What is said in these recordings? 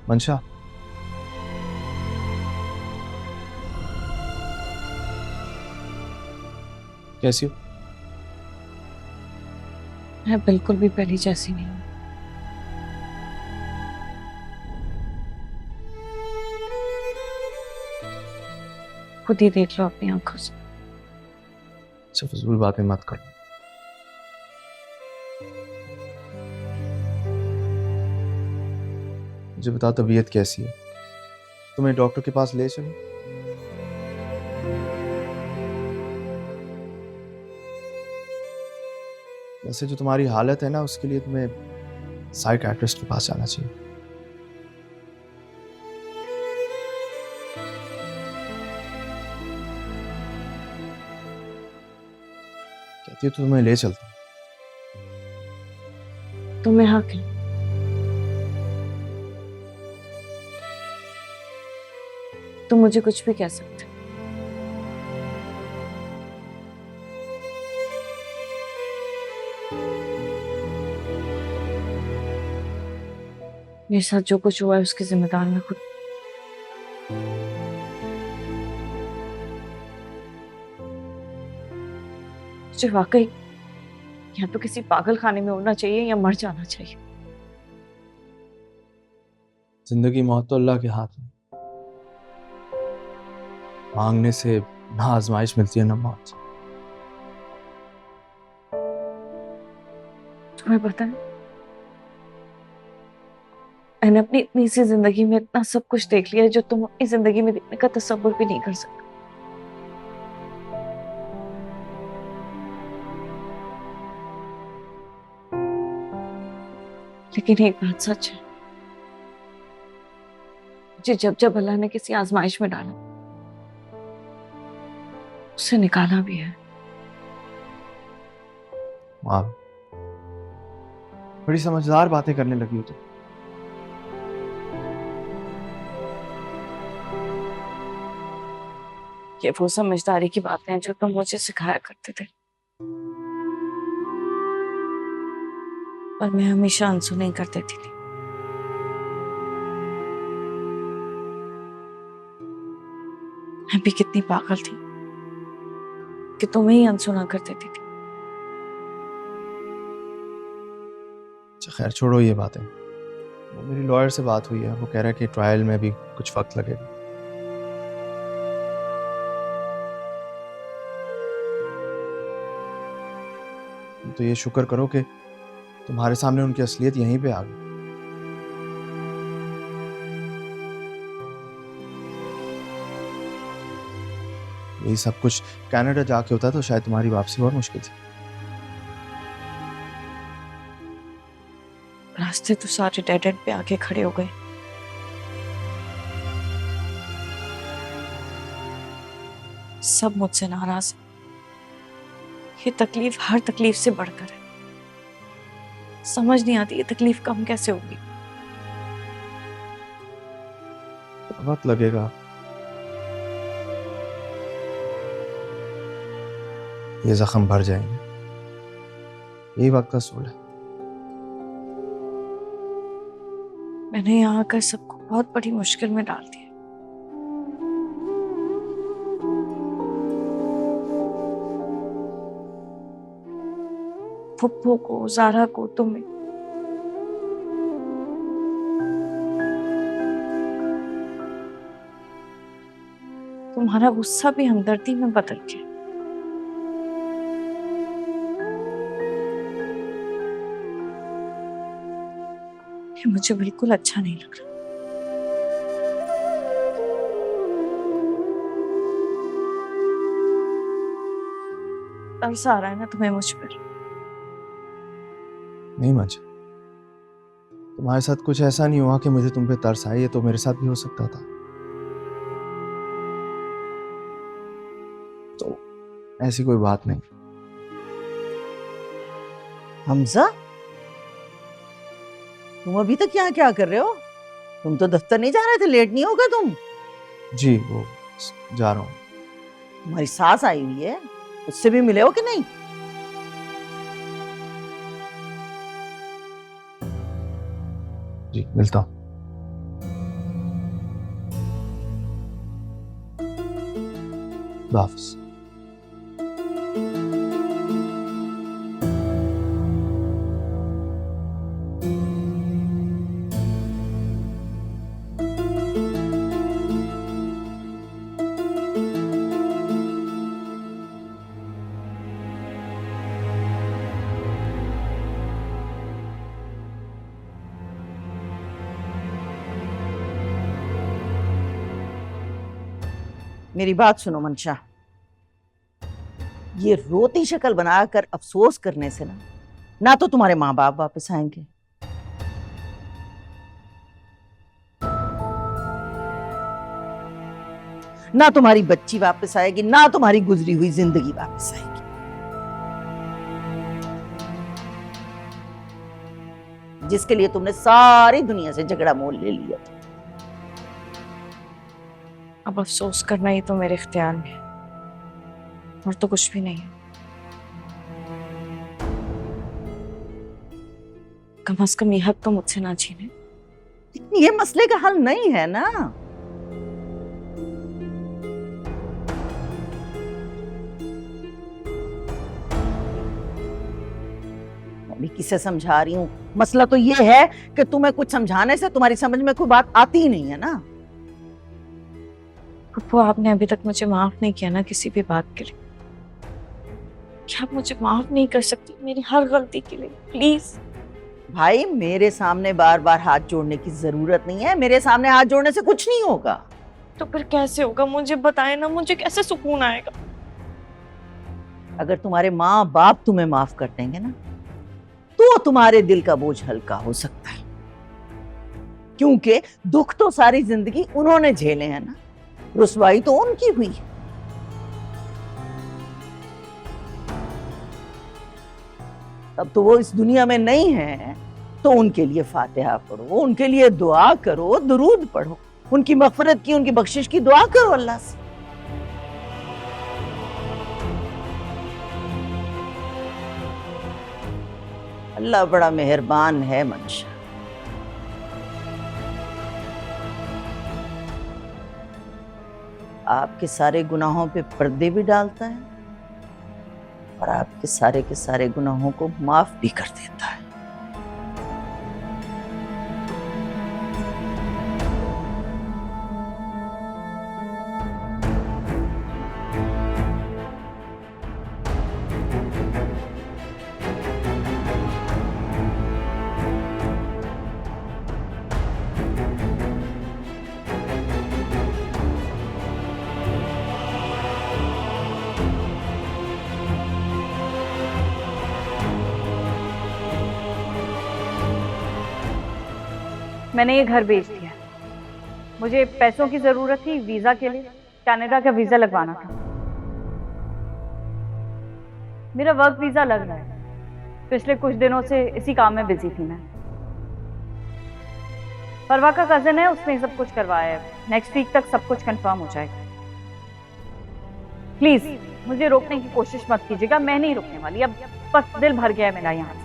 मंशा, कैसी हो? मैं बिल्कुल भी पहली जैसी नहीं हूँ। खुद ही देख लो अपनी आंखों से। अच्छा, फजूल बातें मत करो। मुझे बता, तबीयत कैसी है? तुम्हें डॉक्टर के पास ले चलो। वैसे जो तुम्हारी हालत है ना, उसके लिए तुम्हें साइकियाट्रिस्ट के पास जाना चाहिए। कहती है तो तुम्हें ले चलता हूँ। तुम्हें हक है। तुम मुझे कुछ भी कह सकते हो। मेरे साथ जो कुछ हुआ है उसकी जिम्मेदार मैं खुद। मुझे वाकई या तो किसी पागल खाने में होना चाहिए या मर जाना चाहिए। जिंदगी मौत तो अल्लाह के हाथ में। मांगने से ना आजमाइश मिलती है ना मौत। तुम्हें पता है, मैंने अपनी इतनी सी जिंदगी में इतना सब कुछ देख लिया है जो तुम अपनी जिंदगी में देखने का तसव्वुर भी नहीं कर सकते। लेकिन एक बात सच है, मुझे जब जब अल्लाह ने किसी आजमाइश में डाला उससे निकाला भी है। वाह, बड़ी समझदार बातें करने लगी हो तुम। ये वो समझदारी की बातें हैं जो तुम मुझे सिखाया करते थे, पर मैं हमेशा अनसुनी कर देती थी। मैं भी कितनी पागल थी कि तुम्हें ही अनसुना कर देती थी। अच्छा खैर, छोड़ो ये बातें। वो मेरी लॉयर से बात हुई है, वो कह रहा है कि ट्रायल में भी कुछ वक्त लगेगा। तो ये शुक्र करो कि तुम्हारे सामने उनकी असलियत यहीं पे आ गई। यही सब कुछ कनाडा जाके होता तो शायद तुम्हारी वापसी और मुश्किल थी। रास्ते तो सारे डेड एंड पे आके खड़े हो गए। सब मुझसे नाराज है। ये तकलीफ हर तकलीफ से बढ़कर है। समझ नहीं आती ये तकलीफ कम कैसे होगी। वक्त लगेगा। ये जख्म भर जाएंगे। यही वक्त का सूल है। मैंने यहाँ आकर सबको बहुत बड़ी मुश्किल में डाल दिया। फुप्पो को, जारा को, तुम्हें। तुम्हारा गुस्सा भी हमदर्दी में बदल गया। ये मुझे बिल्कुल अच्छा नहीं लग रहा। तरस आ रहा है ना तुम्हें मुझ पर? नहीं मंशा, तुम्हारे साथ कुछ ऐसा नहीं हुआ कि मुझे तुम पे तरस आए। ये तो मेरे साथ भी हो सकता था। तो ऐसी कोई बात नहीं। हमजा, तुम अभी तक यहाँ क्या कर रहे हो? तुम तो दफ्तर नहीं जा रहे थे, लेट नहीं होगा तुम? जी वो जा रहा हूँ। तुम्हारी सास आई हुई है, उससे भी मिले हो कि नहीं? जी मिलता हूँ। खुदा हाफिज। मेरी बात सुनो मंशा, ये रोती शक्ल बनाकर अफसोस करने से ना तो तुम्हारे माँ बाप वापस आएंगे, ना तुम्हारी बच्ची वापस आएगी, ना तुम्हारी गुजरी हुई जिंदगी वापस आएगी। जिसके लिए तुमने सारी दुनिया से झगड़ा मोल ले लिया था। अब अफसोस करना ही तो मेरे इख्तियार में है, और तो कुछ भी नहीं है। कम से कम ये हक तो मुझसे ना छीने। लेकिन ये मसले का हल नहीं है ना। मैं भी किसे समझा रही हूँ, मसला तो ये है कि तुम्हें कुछ समझाने से तुम्हारी समझ में कोई बात आती ही नहीं है ना। पप्पू, आपने अभी तक मुझे माफ नहीं किया ना किसी भी बात के लिए। क्या आप मुझे माफ नहीं कर सकती मेरी हर गलती के लिए, प्लीज? भाई, मेरे सामने बार बार हाथ जोड़ने की जरूरत नहीं है। मेरे सामने हाथ जोड़ने से कुछ नहीं होगा। तो फिर कैसे होगा? मुझे बताए ना, मुझे कैसे सुकून आएगा? अगर तुम्हारे माँ बाप तुम्हें माफ कर देंगे ना, तो तुम्हारे दिल का बोझ हल्का हो सकता है, क्योंकि दुख तो सारी जिंदगी उन्होंने झेले हैं ना, रुसवाई तो उनकी हुई। अब तो वो इस दुनिया में नहीं है, तो उनके लिए फातिहा पढ़ो, उनके लिए दुआ करो, दुरूद पढ़ो, उनकी मगफिरत की, उनकी बख्शिश की दुआ करो अल्लाह से। अल्लाह बड़ा मेहरबान है मंशा। आपके सारे गुनाहों पे पर्दे भी डालता है और आपके सारे के सारे गुनाहों को माफ भी कर देता है। मैंने ये घर बेच दिया। मुझे पैसों की जरूरत थी वीजा के लिए, कनाडा का वीजा लगवाना था। मेरा वर्क वीजा लग रहा है। पिछले कुछ दिनों से इसी काम में बिजी थी मैं। परवा का कजन है, उसने सब कुछ करवाया है। नेक्स्ट वीक तक सब कुछ कंफर्म हो जाएगा। प्लीज मुझे रोकने की कोशिश मत कीजिएगा, मैं नहीं रुकने वाली। अब बस दिल भर गया है मेरा यहाँ से।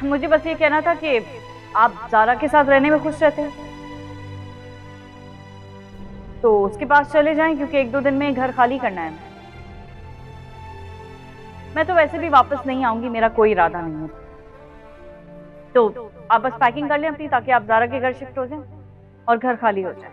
मुझे बस ये कहना था कि आप ज़ारा के साथ रहने में खुश रहते हैं तो उसके पास चले जाएं, क्योंकि 1-2 दिन में घर खाली करना है। मैं तो वैसे भी वापस नहीं आऊंगी, मेरा कोई इरादा नहीं है। तो आप बस पैकिंग कर लें अपनी, ताकि आप ज़ारा के घर शिफ्ट हो जाएं और घर खाली हो जाए।